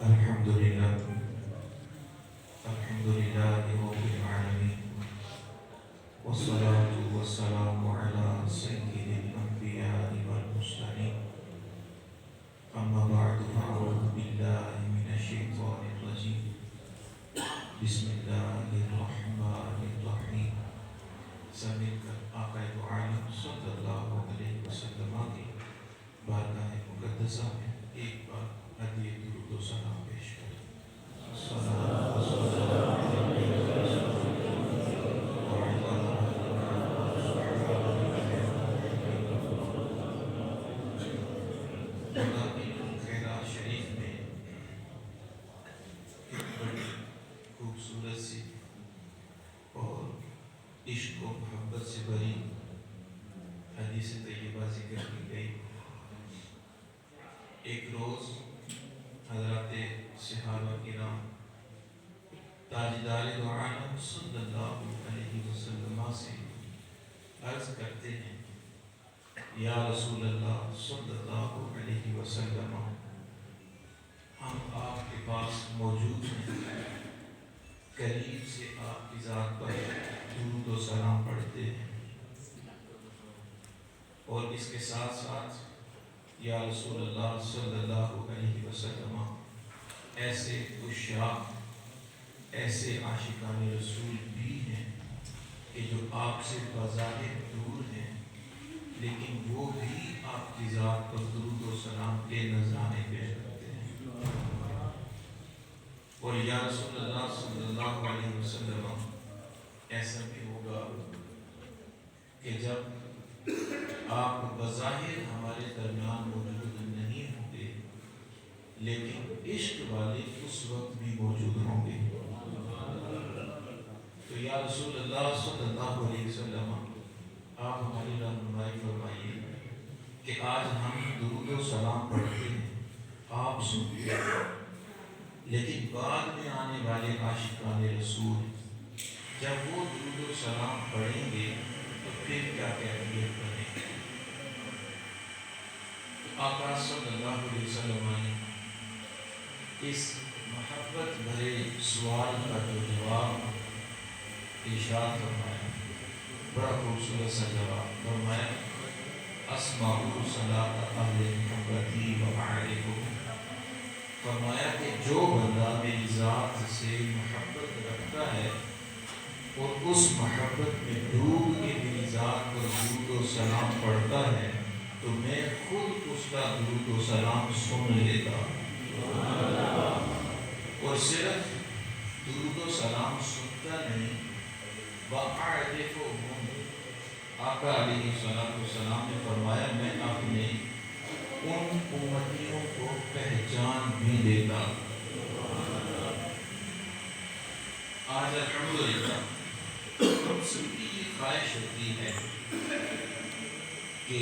الحمد لله الحمد لله رب العالمين والصلاة والسلام على سيد الأنبياء والمرسلين أما بعد فأعوذ بالله من الشيطان الرجيم بسم الله الرحمن الرحيم سمیت آقا دو عالم صلی اللہ علیہ وسلم کی بارگاہ مقدسہ میں ایک بار ہدیہ درود و سلام پیش کریں. صلاۃ و سلام خیرات شریف میں ایک بڑی خوبصورت سی اور عشق و محبت سے بھری حدیث طیبہ ذکر کی گئی. ایک روز حضرات صحابہ کرام تاجدار دو عالم صلی اللہ علیہ وسلم سے عرض کرتے ہیں یا رسول اللہ صلی اللہ علیہ وسلم ہم آپ کے پاس موجود ہیں, قریب سے آپ کی ذات پر درود و سلام پڑھتے ہیں اور اس کے ساتھ ساتھ یا رسول اللہ صلی اللہ علیہ وسلم ایسے عشاق ایسے عاشقان رسول بھی ہیں کہ جو آپ سے بظاہر دور ہیں لیکن وہ بھی آپ کی ذات پر درود و سلام کے نذرانے پیش کرتے ہیں. اور یا رسول اللہ صلی اللہ علیہ وسلم ایسا بھی ہوگا کہ جب آپ بظاہر ہمارے درمیان موجود نہیں ہوں گے لیکن عشق والے اس وقت بھی موجود ہوں گے. تو یا رسول اللہ صلی اللہ علیہ وسلم آپ ہماری رہنمائی فرمائیے کہ آج ہم درود و سلام پڑھتے ہیں, آپ سنتے ہیں, لیکن بعد میں آنے والے عاشقان رسول جب وہ درود و سلام پڑھیں گے تو پھر کیا کیفیت بنے گی. آقا صلی اللہ علیہ وسلم نے اس محبت بھرے سوال کا جو جواب ارشاد فرمایا, بڑا خوبصورت سا جواب فرمایا اسمع صلاۃ اہل محبتی و اعرفہ. فرمایا کہ جو بندہ میری ذات سے محبت رکھتا ہے اور اس محبت میں ڈوب کے میری ذات پر درود و سلام پڑھتا ہے تو میں خود اس کا درود و سلام سن لیتا اور صرف درود و سلام سنتا نہیں وَأَعْرِفُهُ. آقا علیہ السلام نے فرمایا میں اپنے ان امتیوں کو پہچان بھی لیتا. آج الحمدللہ ہم سب کی یہ خواہش ہوتی ہے کہ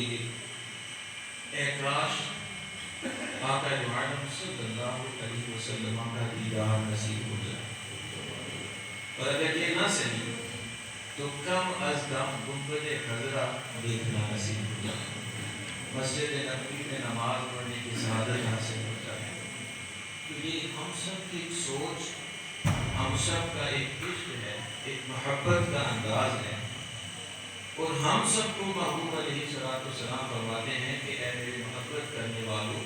اے کاش آقا عالم صلی اللہ علیہ وسلم کا دیدار نصیب ہو جائے, اور اگر یہ نہ صحیح تو کم از کم گنبد خضرا دیکھنا نصیب ہو جائے, مسجد نبوی میں نماز پڑھنے کی سعادت حاصل ہو جائے. تو یہ ہم سب کی ایک سوچ, ہم سب کا ایک عشق ہے, ایک محبت کا انداز ہے. اور ہم سب کو محبوب علیہ السلام فرماتے ہیں کہ اے میرے محبت کرنے والوں,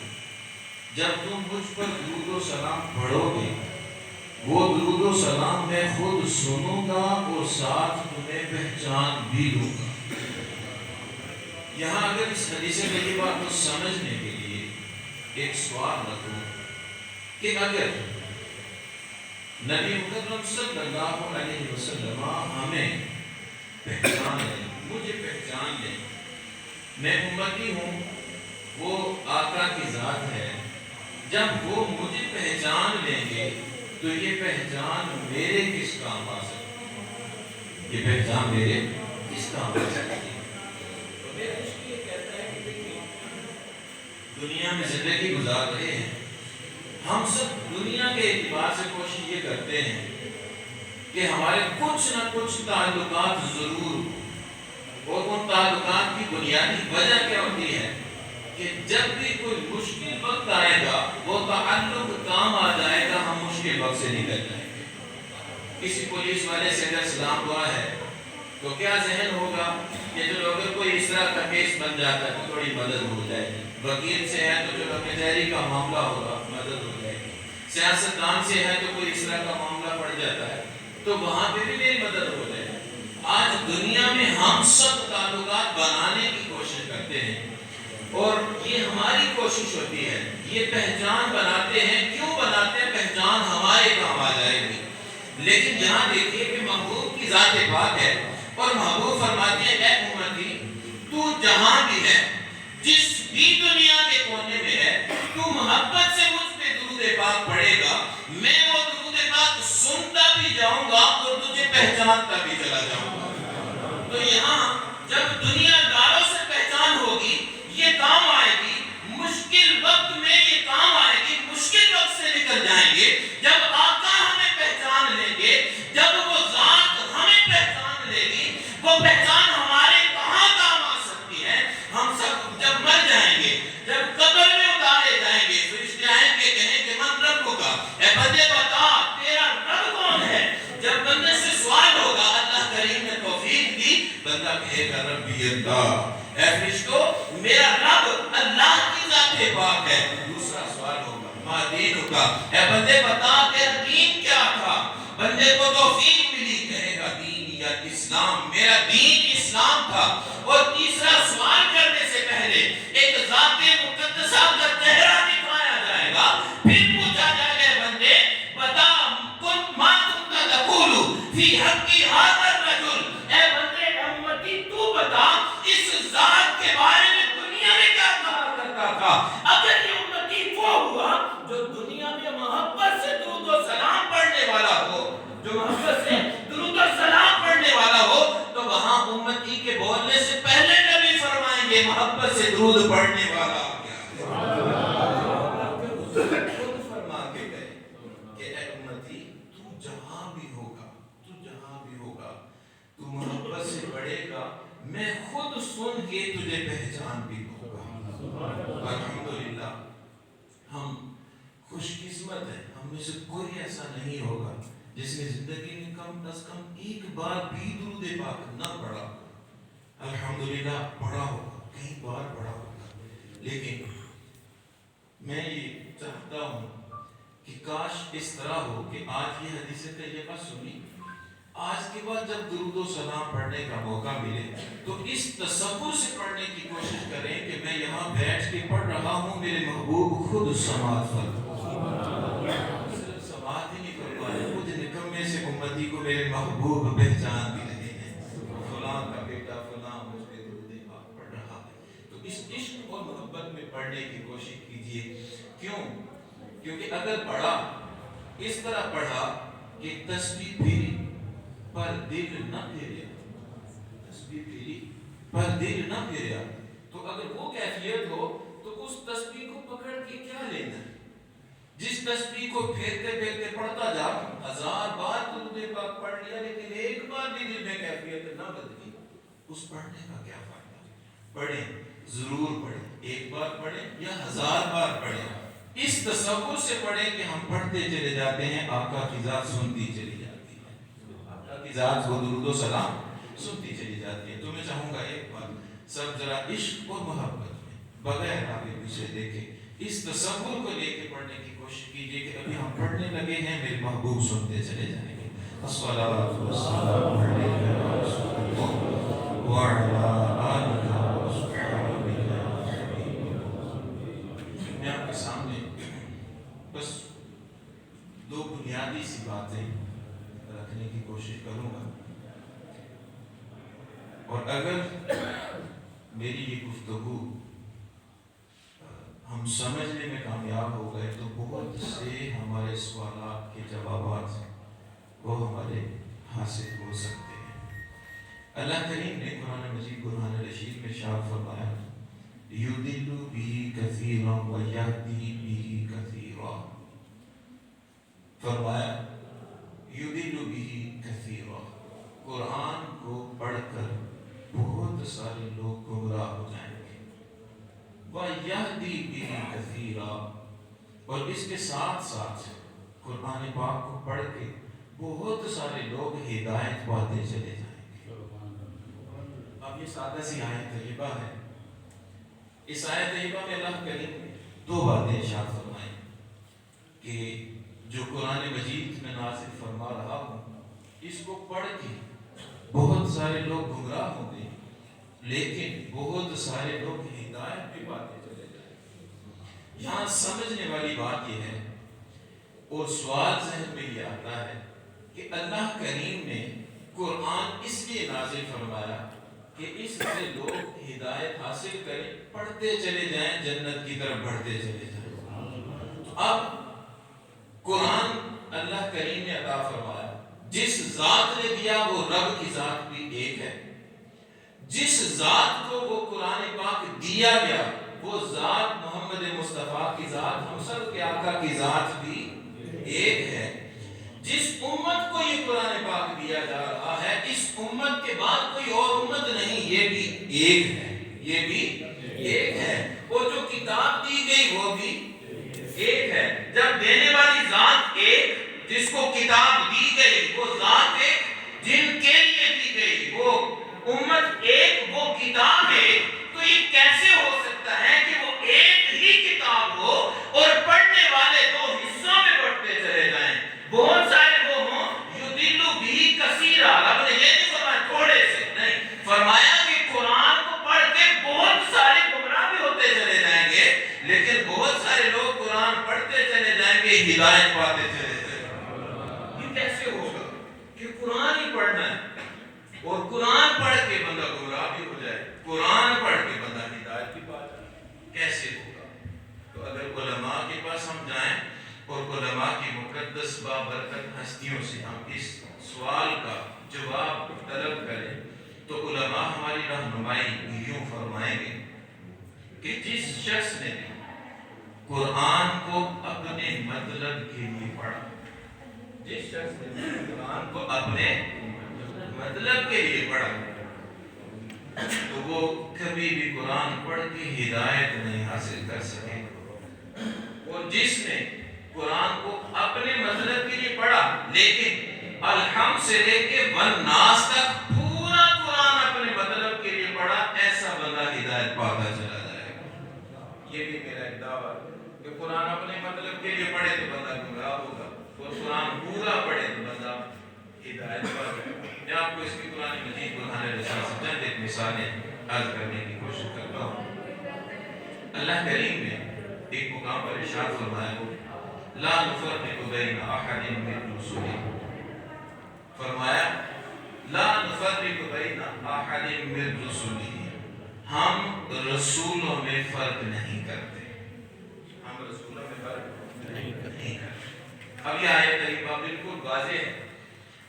جب تم مجھ پر درود و سلام پڑھو گے وہ درود و سلام میں خود سنوں گا اور ساتھ تمہیں پہچان بھی لوں گا. یہاں اگر اس حدیث طیبہ کو سمجھنے کے لیے ایک سوال رکھوں کہ اگر نبی مکرم صلی اللہ علیہ وسلم ہمیں پہچان لیں, مجھے پہچان لیں, میں امتی ہوں, وہ آقا کی ذات ہے, جب وہ مجھے پہچان لیں گے تو یہ پہچان میرے کس کام آ سکتی ہے, یہ پہچان میرے کس کام آ سکتی ہے. تو میرا عشق یہ کہتا ہے کہ دیکھیں دنیا میں زندگی گزار رہے ہیں, ہم سب دنیا کے اعتبار سے کوشش یہ کرتے ہیں کہ ہمارے کچھ نہ کچھ تعلقات ضرور, اور ان تعلقات کی بنیادی وجہ کیا ہوتی ہے کہ جب بھی کوئی مشکل وقت آئے گا وہ تعلق کام آ جائے گا، ہم مشکل وقت سے نکل جائیں گے۔ کسی پولیس والے سے اگر سلام دعا ہے تو کیا ذہن ہوگا کہ جو اگر کوئی اس طرح کا کیس بن جاتا ہے تو تھوڑی مدد ہو جائے گی، وکیل سے ہے تو جو کچہری کا معاملہ ہوگا مدد ہو جائے گی، سیاستدان سے ہے تو کوئی اس طرح کا معاملہ پڑ جاتا ہے تو وہاں پہ بھی میری مدد ہو جائے گی۔ آج دنیا میں ہم سب تعلقات بنانے کی کوشش کرتے ہیں اور یہ ہماری کوشش ہوتی ہے، یہ پہچان بناتے ہیں۔ کیوں بناتے ہیں؟ پہچان ہمارے کام آ جائے گی۔ لیکن یہاں دیکھیے کہ محبوب کی ذات پاک ہے اور محبوب فرماتے ہیں اے امتی تو جہاں بھی ہے، جس بھی دنیا کے کونے میں ہے، تو محبت سے مجھ پہ درود پاک پڑھے گا، میں وہ درود پاک سنتا بھی جاؤں گا اور تجھے پہچانتا بھی چلا جاؤں گا۔ تو یہاں جب دنیا داروں سے پہچان ہوگی یہ کام آئے گی، مشکل وقت میں یہ کام آئے گی، مشکل وقت سے نکل جائیں گے۔ جب آقا ہمیں پہچان لیں گے، جب وہ ذات ہمیں پہچان لے گی، وہ پہچان ہمارے کہاں کام آ سکتی ہے؟ ہم سب جب مر جائیں گے، جب قبر میں اتارے جائیں گے، فرشتے آئیں گے کہیں کہ من رب ہوگا، اے بندے بتا تیرا رب کون ہے؟ جب بندے سے سوال ہوگا، اللہ کریم نے توفیق دی، بندہ کہے گا ربی اللہ، اے فرشتوں میرا رب اللہ کی ذات پاک ہے۔ دوسرا سوال ہوگا ما دین کا، اے بندے بتا تیرا دین کیا تھا؟ بندے کو توفیق ملی، کہے گا دین یا اسلام، میرا دین اسلام تھا۔ اور تیسرا سوال کرنے سے پہلے ایک ذات مقدسہ کا چہرہ دکھایا جائے گا، پھر پوچھا جائے گا بندے بتا کن ما کنت تقول فی حق ھذا الرجل، اے بندے امتی تو بتا اس ذات کے بارے میں دنیا میں کیا کہا کرتا تھا۔ اگر یہ امتی وہ ہوا جو دنیا میں محبت سے درود و سلام پڑھنے والا ہو، جو محبت سے درود و سلام پڑھنے والا ہو، تو وہاں امتی کے بولنے سے پہلے نبی فرمائیں گے محبت سے درود پڑھنے والا خود فرما کے گئے کہ اے امتی تو جہاں بھی ہوگا، تو جہاں بھی ہوگا، تو محبت سے پڑھے گا، میں خود سن کے تجھے پہچان بھی دوں گا۔ الحمدللہ ہم خوش قسمت ہیں، ہم میں سے کوئی ایسا نہیں ہوگا جس نے زندگی میں کم از کم ایک بار بھی درود پاک نہ پڑھا۔ الحمدللہ پڑھا ہوگا، کئی بار پڑھا ہوگا، لیکن میں یہ چاہتا ہوں کہ کاش اس طرح ہو کہ آج یہ حدیث طیبہ سنی، آج کے بعد جب درود و سلام پڑھنے کا موقع ملے تو اس تصور سے پڑھنے کی کوشش کریں کہ میں یہاں بیٹھ کے پڑھ رہا ہوں، میرے محبوب خود سماعت فرمائے، صرف سماعت ہی نہیں فرمائے، خود نکمے سے امتی کو میرے محبوب پہچان بھی رہے ہیں، فلاں کا بیٹا فلاں مجھ پہ درود پاک پڑھ رہا ہے۔ تو اس عشق اور محبت میں پڑھنے کی کوشش کیجیے۔ کیوں؟ کیونکہ اگر پڑھا اس طرح پڑھا کہ تسبیح پھیری پر دل نہ پھیریا، تسبیح پھیری پر دل نہ پھیریا، تو اگر وہ کیفیت ہو تو اس تسبیح کو پکڑ کے کیا لینا ہے؟ جس تسبیح کو پھیرتے پھیرتے پڑھتا جا، 1000 بار درود پاک پڑھ لیا لیکن ایک بار بھی دل میں کیفیت نہ بدلی، اس پڑھنے کا کیا فائدہ؟ پڑھیں، ضرور پڑھیں، ایک بار پڑھیں یا 1000 بار پڑھیں، اس تصور سے پڑھیں کہ ہم پڑھتے چلے جاتے ہیں، آقا کی ذات سنتی چلی جاتی ہے، آقا کی ذات کو درود و سلام سنتی چلی جاتی ہے۔ تو میں چاہوں گا ایک بات سب ذرا عشق اور محبت میں بغیر آگے پیچھے دیکھے اس تصور کو لے کے پڑھنے کی کوشش کیجیے کہ ابھی ہم پڑھنے لگے ہیں، میرے محبوب سنتے چلے جائیں گے۔ الصلاۃ والسلام علیک یا رسول اللہ وعلی آلک وصحبہ۔ میں آپ کے سامنے بس 2 بنیادی سی باتیں رکھنے کی کوشش کروں گا، اور اگر میری یہ گفتگو ہم سمجھنے میں کامیاب ہو گئے تو بہت سے ہمارے سوالات کے جوابات وہ ہمارے حاصل ہو سکتے ہیں۔ اللہ کریم نے قرآن مجید قرآن رشید میں ارشاد فرمایا یُضِلُّ بِهِ كَثِيرًا وَيَهْدِي بِهِ كَثِيرًا، فرمایا یُضِلُّ بِهِ كَثِيرًا، قرآن کو پڑھ کر بہت سارے لوگ گمراہ ہو جائیں گے، وَيَهْدِي انقلاب، اور اس کے ساتھ ساتھ قرآن پاک کو پڑھ کے بہت سارے لوگ ہدایت پاتے چلے جائیں گے۔ اب یہ سادہ سی آیت طیبہ ہے، اس آیت طیبہ میں اللہ کریم نے دو باتیں ارشاد فرمائیں کہ جو قرآن مجید میں نازل فرما رہا ہوں، اس کو پڑھ کے بہت سارے لوگ گمراہ ہوں گے، لیکن بہت سارے لوگ ہدایت بھی پاتے چلے جائیں گے۔ یہاں سمجھنے والی بات یہ ہے، اور سوال ذہن میں یہ آتا ہے کہ اللہ کریم نے قرآن اس لیے نازل فرمایا کہ اس سے لوگ ہدایت حاصل کریں، پڑھتے چلے جائیں، جنت کی طرف بڑھتے چلے جائیں۔ تو اب قرآن اللہ کریم نے عطا فرمایا، جس ذات نے دیا وہ رب کی ذات بھی ایک ہے، جس ذات کو وہ قرآن پاک دیا گیا وہ ذات محمد مصطفیٰ کی ذات، ہم سب کے آقا کی ذات بھی ایک ہے۔ جس امت کو یہ قرآن پاک دیا جا رہا ہے، اس امت کے بعد کوئی اور امت نہیں، یہ بھی ایک ہے، یہ بھی ایک ہے۔ اور جو کتاب دی گئی وہ بھی ایک ہے۔ جب دینے والی ذات ایک، جس کو کتاب دی گئی وہ ذات ایک، جن کے لیے دی گئی وہ امت ایک، وہ کتاب ایک، تو یہ کیسے ہو سکتا ہے کہ وہ ایک ہی کتاب ہو اور پڑھنے والے دو حصوں میں بڑھتے چلے جائیں؟ بہت سارے وہ ہوں یُدِلُّ بِهِ کثیرا، رب نے یہ نہیں فرمایا تھوڑے سے، نہیں، فرمایا کہ قرآن کو پڑھ کے بہت سارے گمراہ بھی ہوتے چلے جائیں گے، لیکن بہت سارے لوگ قرآن پڑھتے چلے جائیں گے، ہدایت پاتے چلے جائیں گے۔ یہ کیسے ہوگا کہ قرآن ہی پڑھنا ہے اور قرآن پڑھ کے بندہ گمراہ بھی ہو جائے، قرآن پڑھ کے بندہ ہدایت بھی پا جائے؟ کیسے ہوگا؟ تو اگر علماء کے پاس ہم جائیں اور علماء کی مقدس بابرکت ہستیوں سے ہم اس سوال کا جواب طلب کریں تو علماء ہماری رہنمائی یوں فرمائیں گے کہ جس شخص نے قرآن کو اپنے مطلب کے لیے پڑھا، جس شخص نے قرآن کو اپنے مطلب کے لیے پڑھا، تو وہ کبھی بھی قرآن پڑھ کے ہدایت نہیں حاصل کر سکے۔ اور جس نے قرآن کو اپنے مطلب کے لیے پڑھا لیکن الحمد سے لے کے والناس تک پورا قرآن اپنے مطلب کے لیے پڑھا، ایسا بندہ ہدایت پاتا چلا جائے گا۔ یہ بھی میرا ایک دعویٰ ہے کہ قرآن اپنے مطلب کے لیے پڑھے تو بندہ گمراہ ہوگا، اور قرآن پورا پڑھے تو بندہ ہدایت پا جائے گا۔ میں آپ کو اس کی قرآن مجید برہان رسالت سے چند ایک مثالیں عرض کرنے کی کوشش کرتا ہوں۔ اللہ کریم نے ایک مقام پر ارشاد فرمایا، لا نفرق بین احد من رسلہ، فرمایا لا نفرق بین احد من رسلہ، ہم رسولوں میں فرق نہیں کرتے، ہم رسولوں میں فرق نہیں کرتے۔ اب یہ آیت طیبہ بالکل واضح ہے،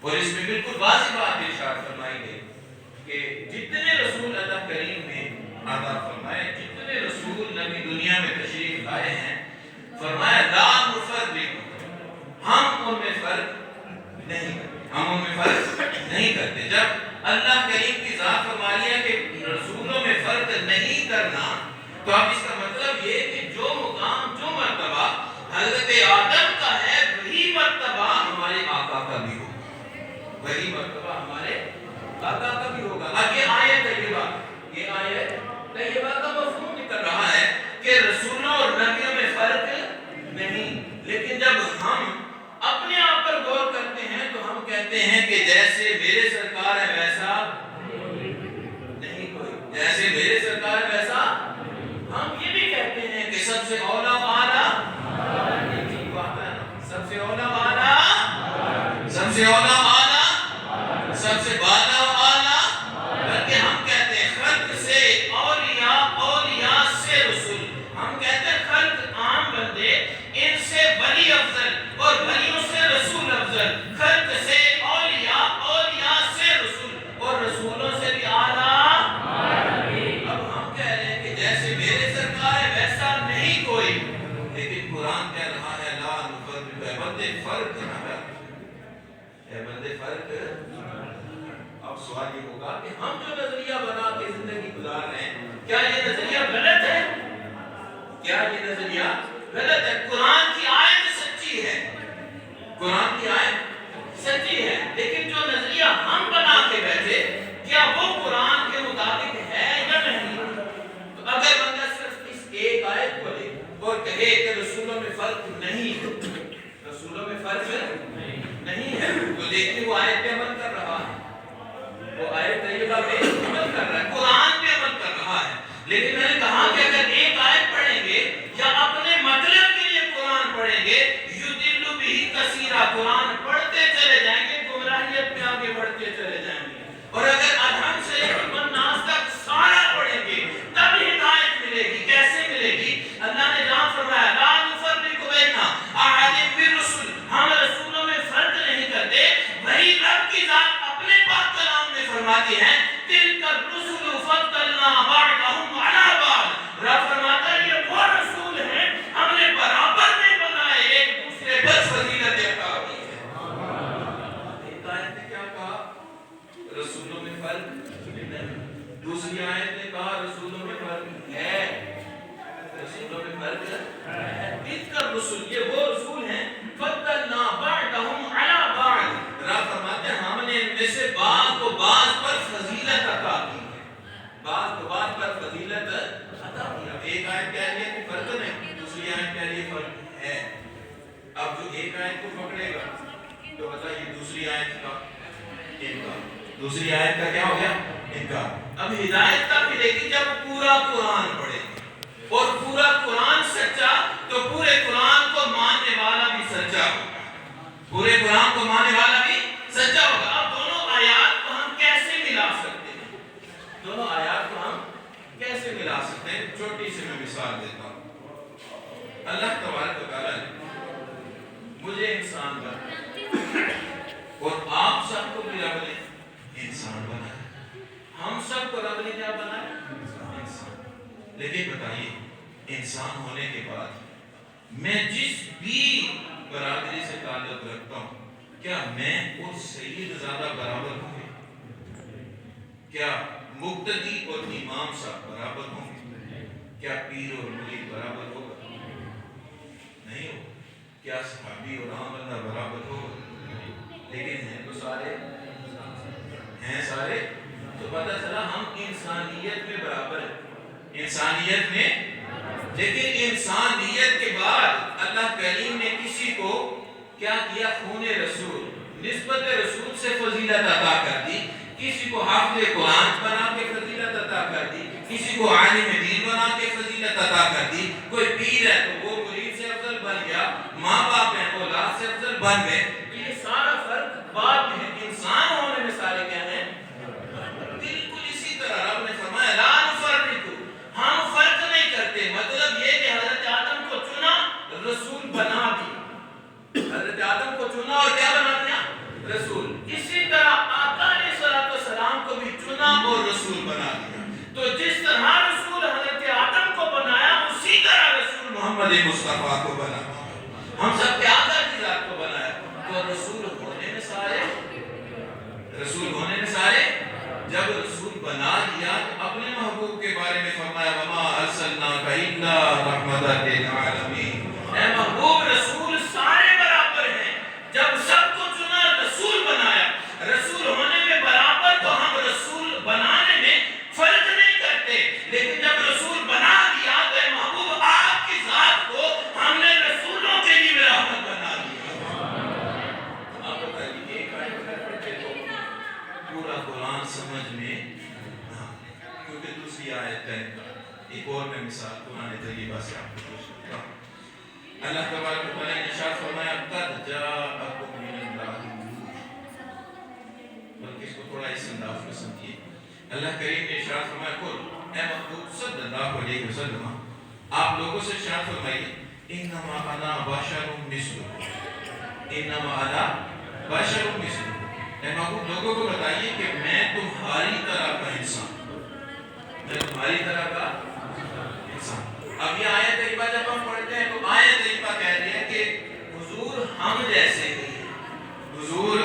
اور اس میں بالکل واضح بات ارشاد فرمائی گئی کہ جتنے رسول اللہ کریم نے عطا فرمائے، جتنے رسول نبی دنیا میں تشریف لائے ہیں، فرمایا لا نفرق، ہم ان میں فرق نہیں کرتے، ہم ان میں فرق نہیں کرتے۔ جب اللہ کریم کی ذات فرما لیا کہ رسولوں میں فرق نہیں کرنا، تو اب اس کا مطلب یہ کہ جو مقام، جو مرتبہ حضرت آدم کا ہے، وہی مرتبہ ہمارے آقا کا بھی ہوگا، وہی مرتبہ ہمارے آقا کا بھی ہوگا۔ اب یہ آیت طیبہ کا مفہوم نکل رہا ہے کہ رسولوں اور نبیوں میں فرق نہیں، لیکن جب ہم اپنے آپ پر غور کرتے ہیں تو ہم کہتے ہیں کہ جیسے میرے سرکار ہے ویسا نہیں کوئی، جیسے میرے سرکار ہے ویسا، ہم یہ بھی کہتے ہیں کہ سب سے اولا والا، سب سے اولا والا، سب سے اولا والا، سب سے بالا والا، بلکہ ہم کہتے ہیں خلق سے اولیاء، اولیاء سے رسول، ہم کہتے ہیں خلق عام بندے، ان سے ولی افضل اور ولیوں سے رسول افضل، خلق سے اولیاء، اولیاء سے رسول اور رسولوں سے بھی اعلیٰ۔ اب ہم کہہ رہے ہیں کہ جیسے میرے سرکار ہے ویسا نہیں کوئی، لیکن قرآن کہہ رہا ہے لا نفرق، اے بندے فرق نہ کر، اے بندے فرق۔ اب سوال یہ ہوگا کہ ہم جو نظریہ بنا کے زندگی گزار رہے ہیں، کیا یہ نظریہ غلط ہے؟ کیا یہ نظریہ غلط ہے. قرآن کی آیت سچی ہے، قرآن کی آیت سچی ہے، لیکن جو نظریہ ہم بنا کے بیٹھے کیا وہ قرآن کے مطابق ہے یا نہیں؟ تو اگر بندہ صرف اس ایک آیت کو لے اور کہے کہ رسولوں میں فرق نہیں ہے، رسولوں میں فرق نہیں ہے، تو دیکھیں وہ آیت پہ عمل کر رہا ہے، وہ آیت طیبہ پہ عمل کر رہا ہے، قرآن پہ عمل کر رہا ہے. لیکن میں نے کہا کہ اگر ایک آیت پڑھیں گے یا اپنے مطلب کے لیے قرآن پڑھیں گے، یُضِلُّ بِهِ کثیرا، قرآن پڑھتے چلے جائیں گے، گمراہیت میں آگے بڑھتے چلے جائیں گے. اور اگر ادھم سے الناس تک سارا پڑھیں گے تب ہدایت ملے گی. کیسے ملے گی؟ اللہ نے جہاں فرمایا لا نفرق بین احد من الرسل، ہم رسولوں میں فرق نہیں کرتے. وہی رب کی ذات اپنے پاک کلام میں فرماتی ہے تلک الرسل فضلنا بعضهم علی بعض. رب فرماتا ہے یہ وہ رسول ہیں ہم نے برابر میں بنائے، ایک دوسرے پر فضیلت عطا کی ہے. ایک آیت نے کیا کہا؟ رسولوں میں فرق نہیں. دوسری آیت نے کہا رسولوں میں فرق ہے، رسولوں میں فرق ہے. تلک الرسل، یہ وہ رسول ہیں فضلنا بعضهم علی بعض. رب فرماتے ہیں ہم نے ان میں سے بعض کو بعض پر فضیلت عطا کی ہے، بعض کو بعض پر فضیلت عطا کی. اب ایک آیت کہہ رہی ہے کہ فرق نہیں، دوسری آیت کہہ رہی ہے فرق ہے. اب جو ایک آیت کو پکڑے گا تو بتائیے دوسری آیت کا انکار، دوسری آیت کا کیا ہو گیا؟ انکار. اب ہدایت تب ملے گی جب پورا قرآن پڑھے گی، اور پورا قرآن سچا تو پورے قرآن کو ماننے والا بھی سچا ہوگا، پورے قرآن کو ماننے والا بھی سچا ہوگا. اب دونوں آیات کو ہم کیسے ملا سکتے ہیں؟ دونوں آیات کو ہم کیسے ملا سکتے ہیں؟ چھوٹی سی میں مثال دیتا ہوں. اللہ تبارک و تعالیٰ نے مجھے انسان بنایا اور آپ سب کو بھی رب نے انسان بنایا. ہم سب کو رب نے کیا بنایا؟ انسان. لیکن بتائیے انسان ہونے کے بعد میں جس بھی برادری سے تعلق رکھتا ہوں کیا میں اور سید زیادہ برابر ہوں گے؟ کیا مقتدی اور امام صاحب برابر ہوں گے؟ کیا پیر اور مرید برابر ہوگا؟ نہیں ہوگا. کیا صحابی اور عام بندہ برابر ہوگا؟ لیکن ہیں تو سارے ہیں سارے. تو پتہ چلا ہم انسانیت میں برابر ہیں، انسانیت میں. لیکن انسانیت کے بعد اللہ کریم نے کسی کو کیا کیا؟ خون رسول، نسبت رسول سے فضیلت عطا کر دی. کسی کو حافظ قرآن بنا کے فضیلت عطا کر دی، کسی کو عالم دین بنا کے فضیلت عطا کر دی. کوئی پیر ہے تو وہ مرید سے افضل بن گیا، ماں باپ ہیں اولاد سے افضل بن گئے. یہ سارا فرق بعد میں ہے. انسان ہونے میں سارے کیا ہیں؟ بالکل اسی طرح رب نے فرمایا لا نفرق، ہم فرق نہیں کرتے. مطلب یہ کہ حضرت آدم کو چنا رسول بنا دیا، حضرت آدم کو چنا اور کیا بنا دیا؟ رسول. اسی طرح آقا علیہ السلام کو بھی چنا اور رسول بنا دیا. تو جس طرح رسول حضرت آدم کو بنایا اسی طرح رسول محمد مصطفیٰ کو بنا. ہم سب کے آقا کی ذات کو بنایا. تو رسول ہونے میں سارے، رسول ہونے میں سارے. جب رسول بنا دیا تو اپنے محبوب کے بارے میں فرمایا وما ارسلناک الا رحمۃ للعالمین. اے محبوب رسول سارے برابر ہیں. جب سب کو چنا رسول بنایا. رسول ہونے میں برابر تو ہم رسول بنانے میں فرق نہیں کرتے. لیکن جب رسول بنا دیا تو اے محبوب آپ کی ذات کو ہم نے رسولوں کے لیے رحمت بنا دیا. آپ بتائیے ایک آیت پڑھتے تو پورا قرآن سمجھ میں نہ آئے، کیونکہ دوسری آیت کا انکار. ایک اور میں مثال قرآن طیبہ سے آپ کو پیش کرتا ہوں. اللہ تبارک و تعالیٰ نے ارشاد فرمایا قد جاءکم من اللہ نور. بلکہ اس کو تھوڑا اس انداز میں سمجھیے. اللہ کریم نے ارشاد فرمایا قل، اے محبوب صلی اللہ علیہ وسلم آپ لوگوں سے ارشاد فرمائیے انما انا بشر مثلکم، انما انا بشر مثلکم. اے محبوب لوگوں کو بتائیے کہ میں تمہاری طرح کا انسان ہوں، میں تمہاری طرح کا انسان. اب یہ آیت طیبہ جب ہم پڑھتے ہیں تو آیت طیبہ کہہ رہی ہے کہ حضور ہم جیسے ہی ہیں، حضور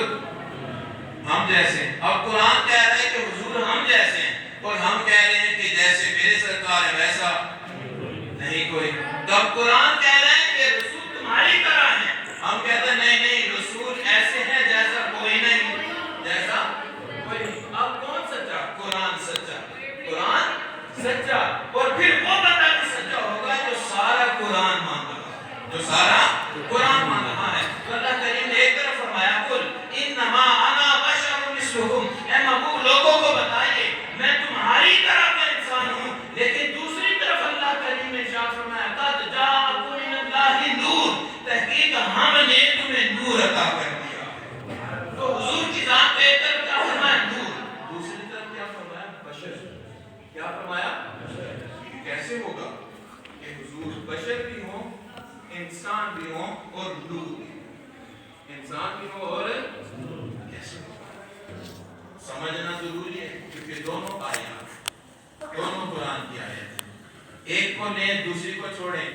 ہم جیسے ہیں. اب قرآن کہہ رہا ہے کہ حضور ہم جیسے ہیں اور ہم کہہ رہے ہیں کہ جیسے میرے سرکار ہے ویسا نہیں کوئی. تو اب قرآن کہہ رہا ہے قرآن مان رہا ہے، جو سارا قرآن مان رہا ہے۔ تو اللہ کریم نے ایک طرف فرمایا قل انما انا بشر مثلکم، اے محبوب لوگوں کو بتائیے میں تمہاری طرح کا انسان ہوں، لیکن دوسری طرف اللہ کریم نے ارشاد فرمایا قد جاءکم من اللہ نور، تحقیق ہم نے تمہیں نور عطا کر دیا۔ تو حضور کی ذات ایک طرف کیا فرمایا نور، دوسری طرف کیا فرمایا بشر، کیا فرمایا بشر۔ کیسے ہوگا کہ حضور بشر بھی ہوں، انسان بھی ہوں اور نور بھی ہوں، انسان بھی ہوں اور کیسے ہوگا؟ سمجھنا ضروری ہے کیونکہ دونوں آیات، دونوں قرآن کی آیات، ایک کو لیں دوسری کو چھوڑیں،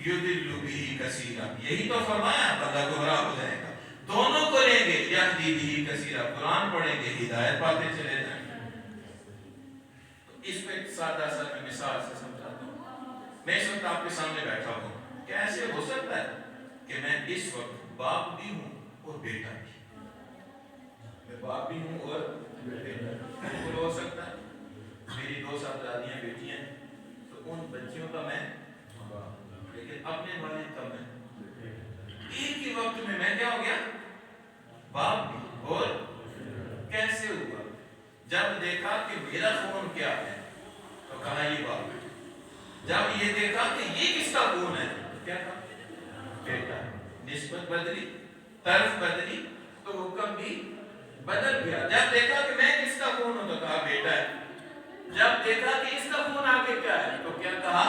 یضل بہ کثیرا، یہی تو فرمایا بندہ گمراہ ہو جائے گا۔ دونوں کو لیں گے یہدی بہ کثیرا، قرآن پڑھیں گے ہدایت پاتے چلے جائیں گے۔ تو اس پہ سادہ سا میں مثال سے سمجھاتا ہوں۔ میں اس وقت آپ کے سامنے بیٹھا ہوں، کیا ایسے ہو سکتا ہے کہ میں اس وقت باپ بھی ہوں اور بیٹا بھی، میں باپ بھی ہوں اور بیٹا بھی؟ بالکل ہو سکتا ہے۔ میری 2 صاحبزادیاں بیٹیاں ہیں، تو ان بچیوں کا میں باپ، لیکن اپنے والد کا میں ایک ہی وقت میں کیا ہو گیا؟ باپ بھی اور کیسے ہوا؟ جب دیکھا کہ میرا خون کیا ہے تو کہا یہ باپ ہے، جب یہ دیکھا کہ یہ کس کا خون ہے تو کیا کہا؟ بیٹا۔ نسبت بدلی، طرف بدلی تو حکم بھی بدل گیا۔ جب دیکھا کہ میں کس کا خون ہوں تو کہا بیٹا ہے، جب دیکھا کہ اس کا خون آگے کیا ہے تو کیا کہا؟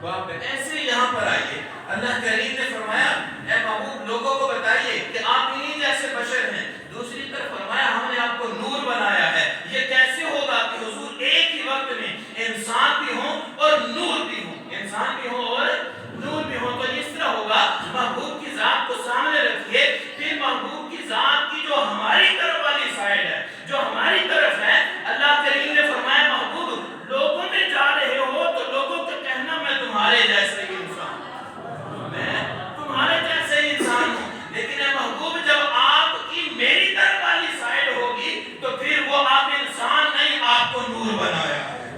باپ ہے۔ ایسے یہاں پر آئیے، اللہ کریم نے فرمایا اے محبوب لوگوں کو بتائیے کہ آپ انہی جیسے بشر ہیں، دوسری طرف فرمایا ہم نے آپ کو نور بنایا ہے۔ یہ کیسے ہوگا کہ حضور ایک ہی وقت میں انسان بھی ہوں اور نور بھی ہوں، انسان بھی ہوں اور نور بھی ہوں؟ تو اس طرح ہوگا، محبوب کی ذات کو سامنے رکھیے، پھر محبوب کی ذات کی جو ہماری طرف والی سائڈ ہے، جو ہماری طرف ہے، اللہ کریم نے فرمایا محبوب لوگوں میں جا رہے ہو تو لوگوں کو کہنا میں تمہارے جیسے ہی انسان ہوں، میں تمہارے جیسے ہی انسان ہوں، لیکن اے محبوب جب آپ کی میری طرف والی سائڈ ہوگی تو پھر وہ آپ انسان نہیں، آپ کو نور بنایا ہے۔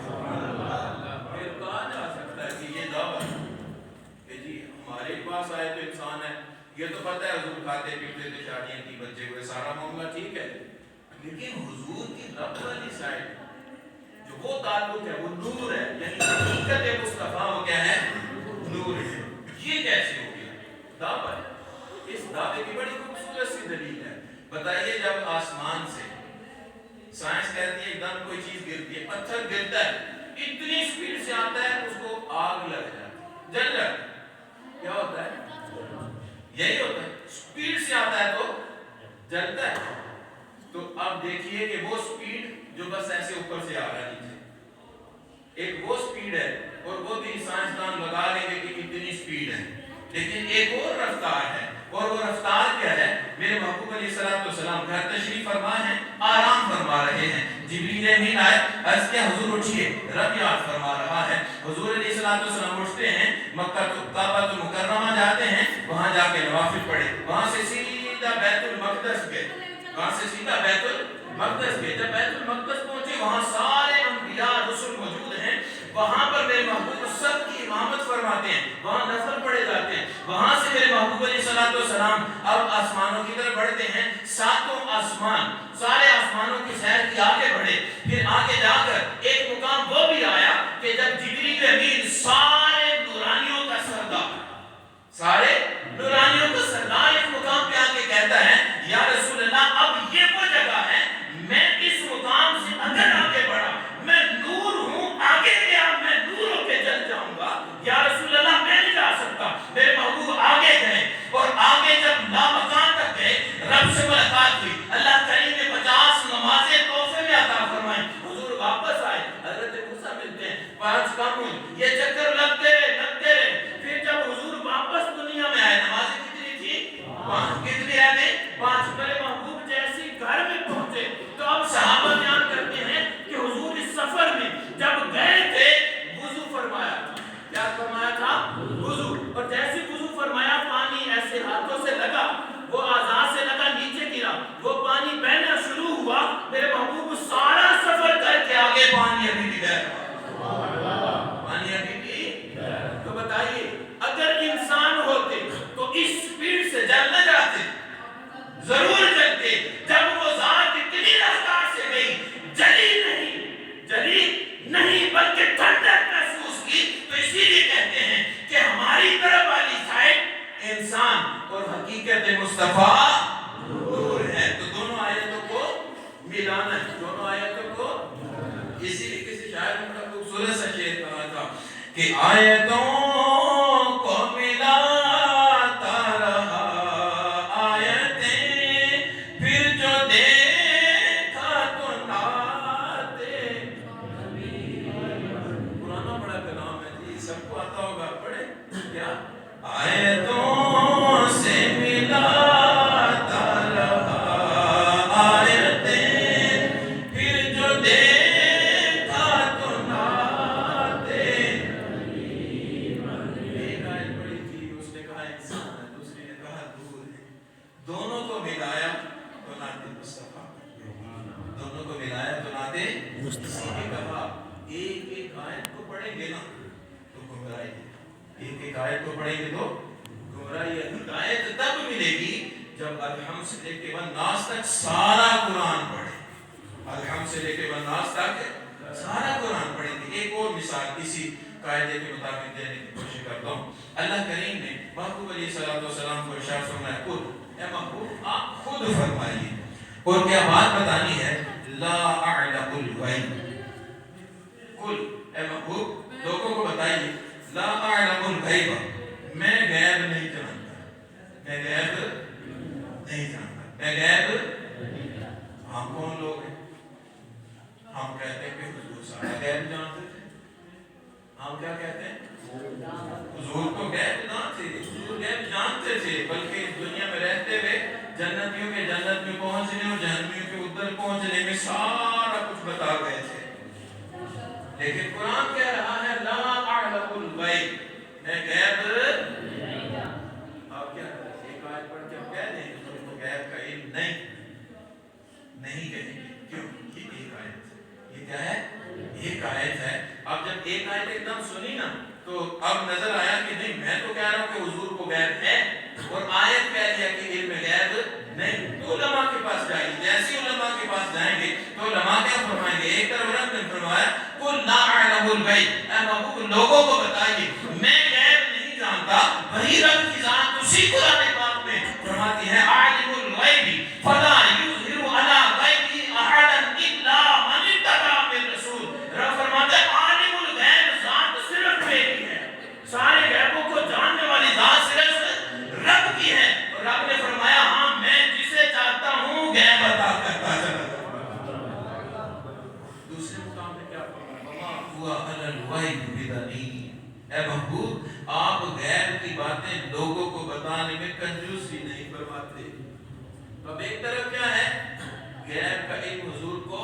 پھر کہا جا سکتا ہے کہ یہ دعویٰ کہ جی ہمارے پاس آئے تو انسان ہے، یہ تو پتہ ہے حضور کھاتے پیتے تھے، شادیاں کی، بچے ہوئے، سارا معاملہ ٹھیک ہے، لیکن حضور کی رب والی سائڈ جو وہ تعلق ہے وہ نور ہے، یعنی حقیقت مصطفیٰ وہ کیا ہے؟ نور ہے۔ یہ کیسے ہو گیا؟ دعویٰ ہے۔ اس دعوے کی بڑی خوبصورت سی دلیل ہے۔ بتائیے جب آسمان سے سائنس کہتی ہے ایک دم کوئی چیز گرتی ہے، پتھر گرتا ہے، اتنی سپیڈ سے آتا ہے اس کو آگ لگ جاتی، جل جاتا ہے، کیا ہوتا ہے؟ یہی ہوتا ہے، سپیڈ سے آتا ہے تو جلتا ہے۔ تو اب دیکھیے کہ وہ سپیڈ جو بس ایسے اوپر سے آ رہا ہے نیچے، ایک وہ سپیڈ ہے اور وہ بھی سائنسدان لگا لیں گے کہ کتنی سپیڈ ہے، لیکن ایک اور رفتار ہے، اور وہ رفتار کیا ہے؟ میرے محبوب علیہ السلام گھر تشریف فرما ہیں، آرام فرما رہے ہیں، جبریل امین آئے، عرض کیا حضور اٹھیے، رب یاد فرما رہا ہے۔ حضور علیہ السلام اٹھتے ہیں، مکہ کعبۃ المکرمہ جاتے ہیں، وہاں جا کے نوافل پڑھے، وہاں سے سیدھا بیت المقدس گئے، وہاں سے سیدھا بیت المقدس گئے۔ جب بیت المقدس پہنچے وہاں سارے انبیاء رسل موجود ہیں، وہاں پر میرے محبوب سب کی امامت فرماتے ہیں، وہاں نفل پڑھے جاتے ہیں۔ وہاں سے میرے محبوب علیہ السلام اب آسمانوں کی طرف بڑھتے ہیں، 7 آسمان، سارے آسمانوں کی سیر کی آگے بڑھے، پھر آگے جا کر ایک مقام وہ بھی آیا کہ جب جبریل امین سارے نورانیوں کا سردار، سارے نورانیوں کا سردار ایک مقام پہ آ کے کہتا ہے یا رسول اللہ اب یہ وہ جگہ ہے، میں اس مقام سے اگر آگے بڑھا، میں نور ہوں، آگے گیا میں نور ہو کے جل جاؤں گا، یا رسول اللہ میں نہیں جا سکتا۔ میرے محبوب آگے گئے اور آگے جب لامکان تک گئے، رب سے ملاقات ہوئی، اللہ کریم نے 50 حقیقت مصطفیٰ نور ہے. تو دونوں آیتوں کو ملانا ہے, دونوں آیتوں کو. اسی لیے کسی شاعر نے بڑا خوبصورت سا شعر کہا تھا کہ آیتوں کو ملاتا رہا آیتیں, پھر جو دیکھا تو ناتے. پرانا بڑا کلام ہے جی, سب کو آتا ہوگا, پڑھے کیا. آیتوں سے ملاتا رہا آیتیں, پھر جو دیکھا تو ناتے. ایک آیت پڑھی تھی, اس نے کہا انسان ہے, دوسری نے کہا دور ہے. دونوں کو ملایا تو ناتے مصطفیٰ. دونوں کو ملایا تو ناتے مصطفیٰ. نے کہا ایک ایک آیت کو پڑھیں گے نا تو گمراہی ہے. ایک ایک آیت کو پڑھیں گے تو گمراہی ہے. ہدایت تب ملے گی جب الحمد سے لے کے والناس تک سارا قرآن پڑھیں. الحمد سے لے کے والناس تک سارا قرآن پڑھیں گے. ایک اور مثال اسی قاعدے کے مطابق دینے کی کوشش کرتا ہوں. اللہ کریم نے محبوب علیہ السلام کو ارشاد فرمایا, خود اے محبوب آپ خود فرمائیے, اور کیا بات بتانی ہے, لا اعلم الغیب. قل اے محبوب لوگوں کو بتائیے, لا اعلم الغیب, میں غیب نہیں جانتا. میں غیب نہیں جانتا. میں غیب. ہم کون لوگ ہیں, ہم کہتے ہیں کہ حضور سارا غیب جانتے تھے. ہم کیا کہتے ہیں, حضور تو غیب نہ تھے, حضور غیب جانتے تھے, بلکہ اس دنیا میں رہتے ہوئے جنتیوں کے جنت میں پہنچنے اور جہنمیوں کے ادھر پہنچنے میں سارا کچھ بتا گئے تھے. لیکن قرآن کہہ رہا ہے لا اعلم الغیب, میں غیب. آپ کیا ایک آیت پڑھ کے ہم کہہ دیں کہ تم کو غیب کا علم نہیں کہیں گے. کیوں؟ یہ ایک آیت ہے. یہ کیا ہے, ایک آیت ہے. اب جب ایک آیت ایک دم سنی نا تو اب نظر آیا کہ نہیں, میں تو کہہ رہا ہوں کہ حضور کو غیب ہے, اور آیت کہہ دیا کہ علم غیب نہیں. تو علماء کے پاس جائیے, جیسے علماء کے پاس جائیں گے تو علماء کیا فرمائیں گے. ایک طرف رب نے فرمایا قل لا اعلم الغیب, اے محبوب لوگوں کو بتائیے میں غیب نہیں جانتا. وہی رب کی ذات اسی قرآن پاک میں فرماتی ہے عالم الغیب فلا یظہر علی غیبہ احدا الا من ارتضی من رسول. رب فرماتا ہے عالم الغیب ذات صرف میری ہے, سارے غیبوں کو جاننے والی ذات صرف رب کی ہے. اور رب نے فرمایا ہاں میں جسے چاہتا ہوں غیب عطا کرتا چلا جاتا. دوسرے مقام میں کیا فرمایا, ہوا علی الغیب بدنی. اے محبوب آپ غیب کی باتیں لوگوں کو بتانے میں کنجوسی نہیں فرماتے. اب ایک طرف کیا ہے, غیب کا علم حضور کو